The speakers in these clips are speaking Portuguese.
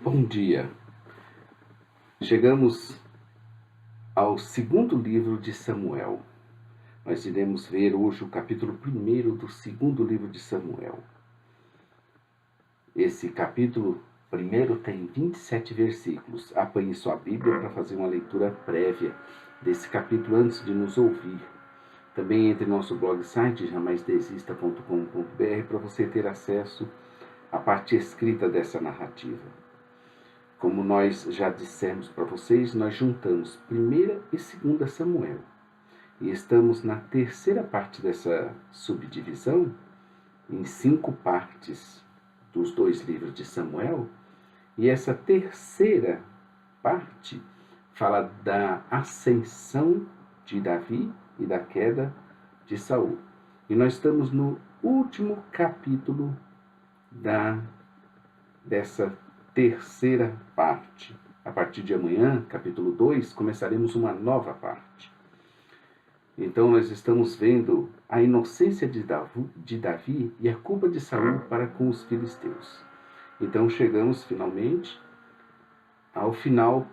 Bom dia. Chegamos ao segundo livro de Samuel. Nós iremos ver hoje o capítulo 1 do segundo livro de Samuel. Esse capítulo 1 tem 27 versículos. Apanhe sua Bíblia para fazer uma leitura prévia desse capítulo antes de nos ouvir. Também entre no nosso blog site jamaisdesista.com.br para você ter acesso à parte escrita dessa narrativa. Como nós já dissemos para vocês, nós juntamos 1 e 2 Samuel. E estamos na terceira parte dessa subdivisão, em 5 partes dos 2 livros de Samuel. E essa terceira parte fala da ascensão de Davi e da queda de Saul. E nós estamos no último capítulo dessa terceira parte. A partir de amanhã, capítulo 2, começaremos uma nova parte. Então nós estamos vendo a inocência de Davi e a culpa de Saul para com os filisteus. Então chegamos finalmente ao final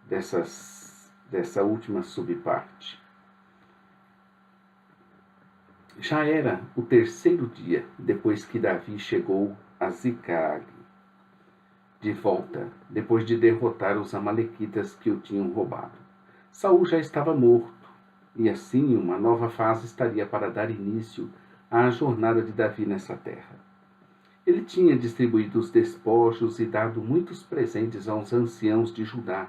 dessa última subparte. Já era o terceiro dia depois que Davi chegou a Ziclag, de volta, depois de derrotar os amalequitas que o tinham roubado. Saul já estava morto, e assim uma nova fase estaria para dar início à jornada de Davi nessa terra. Ele tinha distribuído os despojos e dado muitos presentes aos anciãos de Judá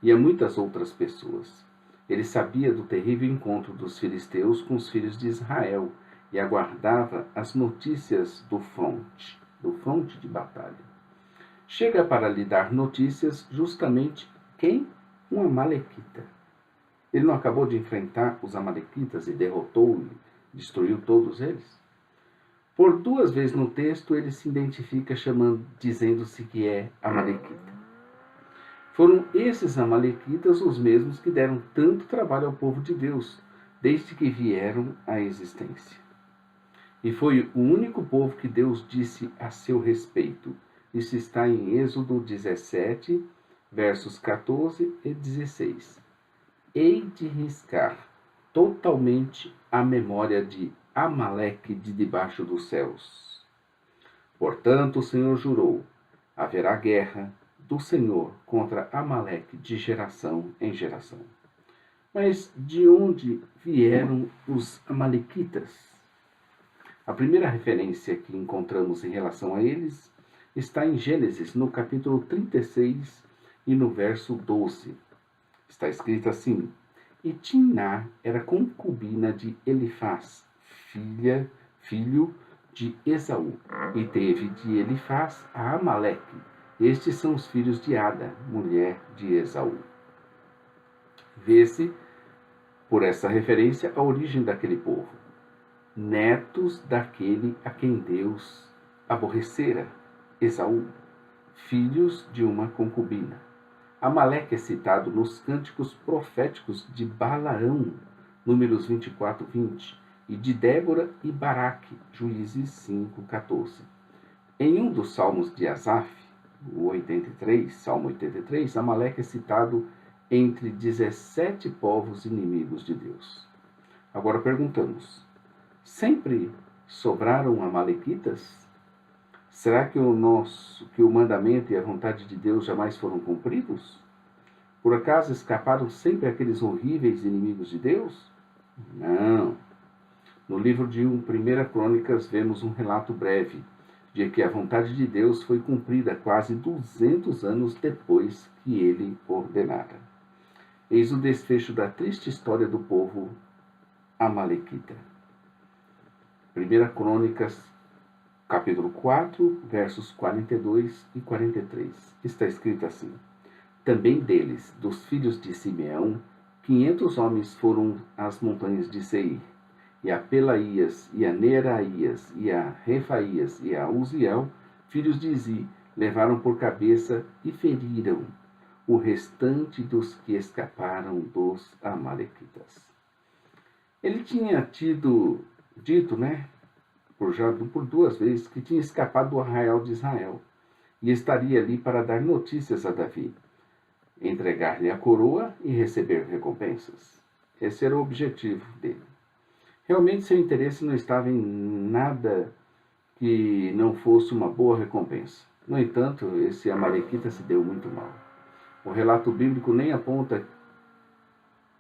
e a muitas outras pessoas. Ele sabia do terrível encontro dos filisteus com os filhos de Israel e aguardava as notícias do fronte de batalha. Chega para lhe dar notícias justamente quem? Um amalequita. Ele não acabou de enfrentar os amalequitas e derrotou e destruiu todos eles? Por 2 vezes no texto ele se identifica dizendo-se que é amalequita. Foram esses amalequitas os mesmos que deram tanto trabalho ao povo de Deus, desde que vieram à existência. E foi o único povo que Deus disse a seu respeito. Isso está em Êxodo 17, versos 14 e 16. Hei de riscar totalmente a memória de Amaleque de debaixo dos céus. Portanto, o Senhor jurou: haverá guerra do Senhor contra Amaleque de geração em geração. Mas de onde vieram os amalequitas? A primeira referência que encontramos em relação a eles está em Gênesis, no capítulo 36 e no verso 12. Está escrito assim: E Timná era concubina de Elifaz, filho de Esaú, e teve de Elifaz a Amaleque. Estes são os filhos de Ada, mulher de Esaú. Vê-se, por essa referência, a origem daquele povo. Netos daquele a quem Deus aborrecera, Esaú, filhos de uma concubina. Amaleque é citado nos cânticos proféticos de Balaão, Números 24, 20, e de Débora e Baraque, Juízes 5, 14. Em um dos salmos de Asaf, o 83, Salmo 83, Amaleque é citado entre 17 povos inimigos de Deus. Agora perguntamos: sempre sobraram amalequitas? Será que o mandamento e a vontade de Deus jamais foram cumpridos? Por acaso escaparam sempre aqueles horríveis inimigos de Deus? Não. No livro de 1 Crônicas vemos um relato breve de que a vontade de Deus foi cumprida quase 200 anos depois que ele ordenara. Eis o desfecho da triste história do povo amalequita. 1 Crônicas, capítulo 4, versos 42 e 43. Está escrito assim: Também deles, dos filhos de Simeão, 500 homens foram às montanhas de Seir, e a Pelaías, e a Neraías, e a Refaías, e a Uziel, filhos de Izi, levaram por cabeça e feriram o restante dos que escaparam dos amalequitas. Ele tinha dito, por 2 vezes, que tinha escapado do arraial de Israel. e estaria ali para dar notícias a Davi, entregar-lhe a coroa e receber recompensas. Esse era o objetivo dele. Realmente seu interesse não estava em nada que não fosse uma boa recompensa. No entanto, esse amalequita se deu muito mal. O relato bíblico nem aponta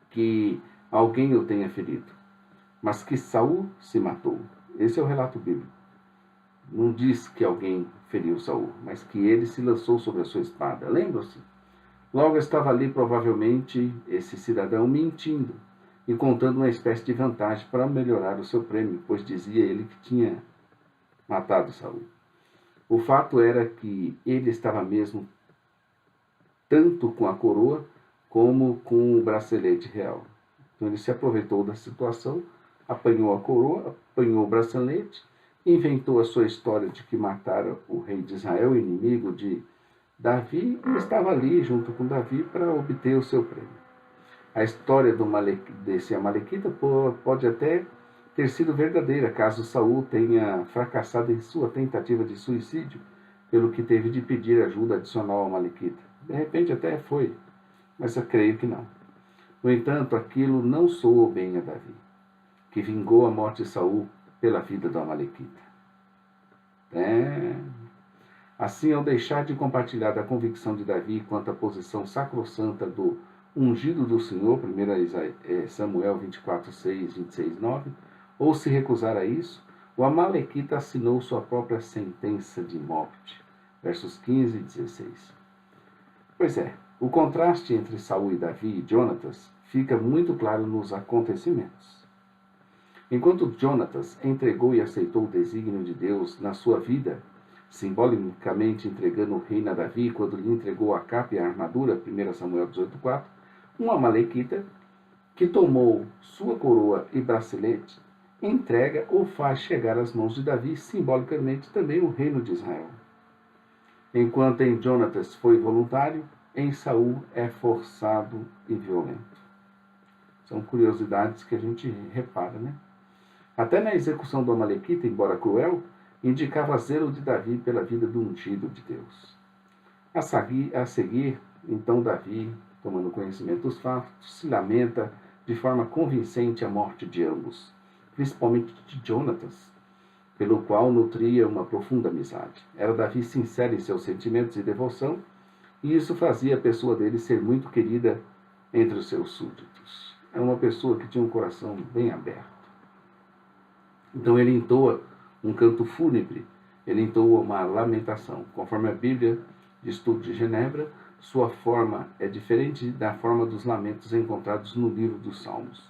que alguém o tenha ferido, mas que Saul se matou. Esse é o relato bíblico. Não diz que alguém feriu Saul, mas que ele se lançou sobre a sua espada. Lembram-se? Logo estava ali provavelmente esse cidadão mentindo e contando uma espécie de vantagem para melhorar o seu prêmio, pois dizia ele que tinha matado Saul. O fato era que ele estava mesmo tanto com a coroa como com o bracelete real. Então ele se aproveitou da situação, apanhou a coroa, apanhou o bracelete, inventou a sua história de que matara o rei de Israel, inimigo de Davi, e estava ali junto com Davi para obter o seu prêmio. A história desse amalequita pode até ter sido verdadeira, caso Saul tenha fracassado em sua tentativa de suicídio, pelo que teve de pedir ajuda adicional ao amalequita. De repente até foi, mas eu creio que não. No entanto, aquilo não soou bem a Davi, que vingou a morte de Saul pela vida do amalequita. Assim, ao deixar de compartilhar da convicção de Davi quanto à posição sacrossanta do ungido do Senhor, 1 Samuel 24, 6, 26, 9, ou se recusar a isso, o amalequita assinou sua própria sentença de morte. Versos 15 e 16. Pois é, o contraste entre Saul e Davi e Jonatas fica muito claro nos acontecimentos. Enquanto Jonatas entregou e aceitou o desígnio de Deus na sua vida, simbolicamente entregando o reino a Davi quando lhe entregou a capa e a armadura, 1 Samuel 18,4, um amalequita que tomou sua coroa e bracelete, entrega ou faz chegar às mãos de Davi simbolicamente também o reino de Israel. Enquanto em Jonatas foi voluntário, em Saul é forçado e violento. São curiosidades que a gente repara, né? Até na execução do amalequita, embora cruel, indicava zelo de Davi pela vida do ungido de Deus. A seguir, então Davi, tomando conhecimento dos fatos, se lamenta de forma convincente a morte de ambos, principalmente de Jonatas, pelo qual nutria uma profunda amizade. Era Davi sincero em seus sentimentos e devoção, e isso fazia a pessoa dele ser muito querida entre os seus súditos. Era uma pessoa que tinha um coração bem aberto. Então ele entoa um canto fúnebre, ele entoa uma lamentação. Conforme a Bíblia de Estudo de Genebra, sua forma é diferente da forma dos lamentos encontrados no livro dos Salmos.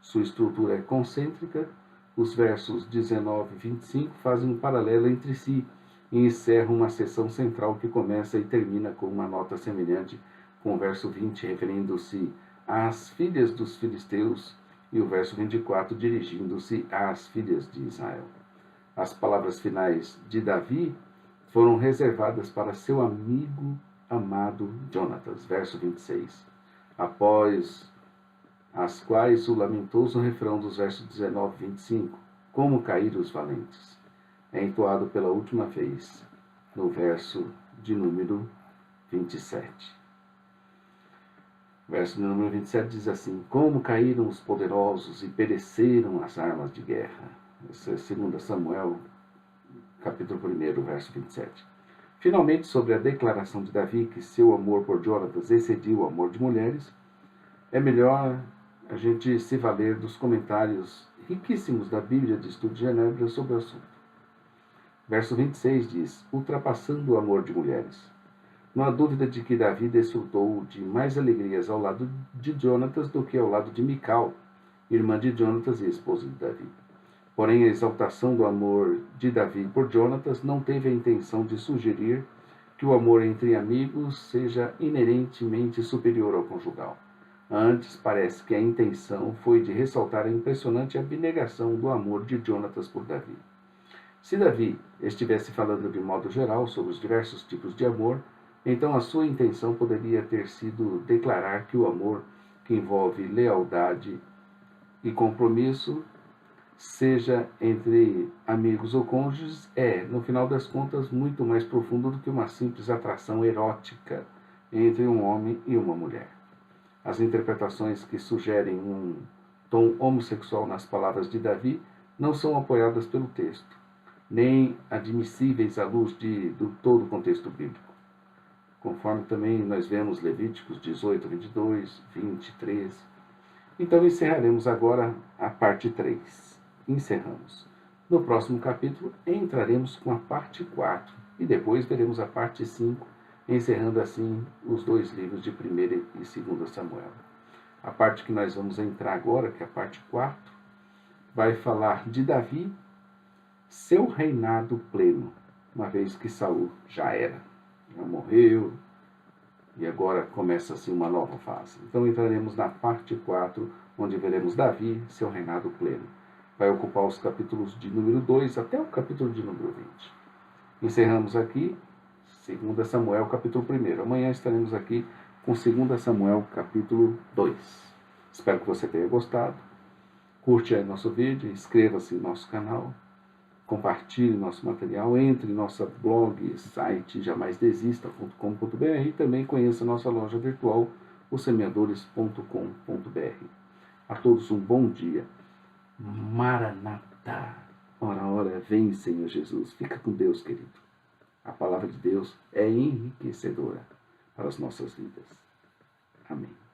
Sua estrutura é concêntrica, os versos 19 e 25 fazem um paralelo entre si e encerram uma seção central que começa e termina com uma nota semelhante com o verso 20, referindo-se às filhas dos filisteus, e o verso 24 dirigindo-se às filhas de Israel. As palavras finais de Davi foram reservadas para seu amigo amado Jonatas, verso 26, após as quais o lamentoso refrão dos versos 19 e 25, como caíram os valentes, é entoado pela última vez no verso de número 27. Verso número 27 diz assim: como caíram os poderosos e pereceram as armas de guerra. Esse é 2 Samuel, capítulo 1, verso 27. Finalmente, sobre a declaração de Davi que seu amor por Jonatas excediu o amor de mulheres, é melhor a gente se valer dos comentários riquíssimos da Bíblia de Estudo de Genebra sobre o assunto. Verso 26 diz: ultrapassando o amor de mulheres. Não há dúvida de que Davi desfrutou de mais alegrias ao lado de Jonatas do que ao lado de Mical, irmã de Jonatas e esposa de Davi. Porém, a exaltação do amor de Davi por Jonatas não teve a intenção de sugerir que o amor entre amigos seja inerentemente superior ao conjugal. Antes, parece que a intenção foi de ressaltar a impressionante abnegação do amor de Jonatas por Davi. Se Davi estivesse falando de modo geral sobre os diversos tipos de amor, então a sua intenção poderia ter sido declarar que o amor que envolve lealdade e compromisso seja entre amigos ou cônjuges, é, no final das contas, muito mais profundo do que uma simples atração erótica entre um homem e uma mulher. As interpretações que sugerem um tom homossexual nas palavras de Davi não são apoiadas pelo texto, nem admissíveis à luz do todo o contexto bíblico, conforme também nós vemos Levíticos 18, 22, 23. Então encerraremos agora a parte 3. Encerramos. No próximo capítulo entraremos com a parte 4 e depois veremos a parte 5, encerrando assim os dois livros de 1º e 2º Samuel. A parte que nós vamos entrar agora, que é a parte 4, vai falar de Davi, seu reinado pleno, uma vez que Saul já morreu, e agora começa assim uma nova fase. Então entraremos na parte 4, onde veremos Davi, seu reinado pleno. Vai ocupar os capítulos de número 2 até o capítulo de número 20. Encerramos aqui 2 Samuel, capítulo 1. Amanhã estaremos aqui com 2 Samuel, capítulo 2. Espero que você tenha gostado. Curte aí nosso vídeo, inscreva-se no nosso canal, compartilhe nosso material, entre em nosso blog, site jamaisdesista.com.br e também conheça nossa loja virtual, ossemeadores.com.br. A todos um bom dia. Maranata. Ora, vem, Senhor Jesus. Fica com Deus, querido. A palavra de Deus é enriquecedora para as nossas vidas. Amém.